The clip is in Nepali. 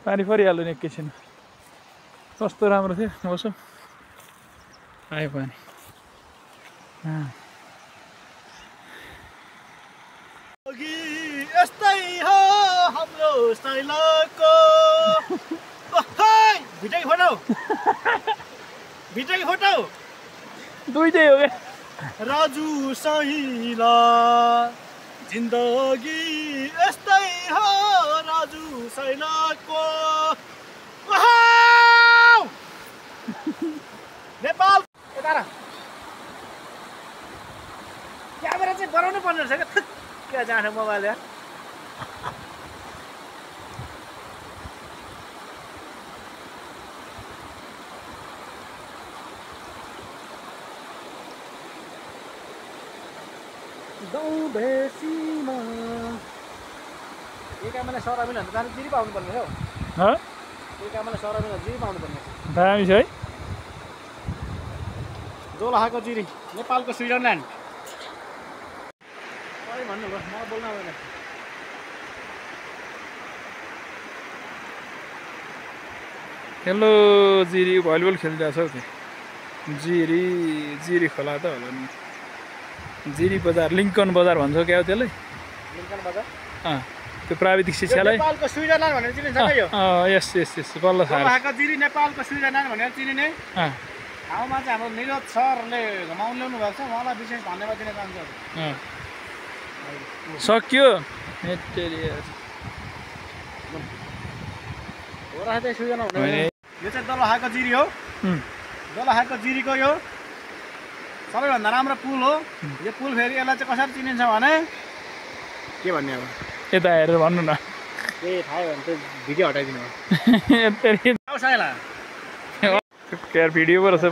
पानी परिहाल्यो नि एकैछिन कस्तो राम्रो थियो मौसम आयो पानी यस्तै हो हाम्रो साइलाको भिटाकी फोटो भिटाकी फोटो दुईटै हो क्या राजु साइला जिन्दगी यस्तै हो राजु साइलाको नेपाल यता क्यामेरा चाहिँ बनाउनु पर्ने रहेछ क्या क्या जाने मोबाइल यार गाउँ बेसीमा एक आमालाई सराबिन भने जानु जिरी पाउनु पर्ने हो एक आमालाई सराबिन जिरी पाउनु पर्ने दामी छ है जोलाहाको जिरी नेपालको स्विजरल्यान्ड भन्नु भयो मलाई बोल्न आउँदैन हेलो जिरी भलिबल खेलिरहेको छ हौ त्यो जिरी खोला त होला नि जिरी बजार लिङ्कन बजार भन्छ क्या हो त्यसलाई लिङ्कन बजार त्यो प्राविधिक शिक्षालाई नेपालको स्विजरल्यान्ड भनेर चिनिन्छ क्या यो यस बल्ल थाहा जोलाहाको जिरी नेपालको स्विजरल्यान्ड भनेर चिनिने ठाउँमा चाहिँ हाम्रो निरज सरले घुमाउनु ल्याउनु भएको छ उहाँलाई विशेष धन्यवाद दिन चाहन्छु सक्यो हो र चाहिँ स्विजरल्यान्ड हुने यो चाहिँ दोलखाको जिरी हो दोलखाको जिरीको यो सबैभन्दा राम्रो पुल हो यो पुल फेरि यसलाई चाहिँ कसरी चिनिन्छ भने के भन्ने अब यता हेरेर भन्नु न ए थाहा भयो भने चाहिँ भिडियो हटाइदिनु भिडियो पो रहेछ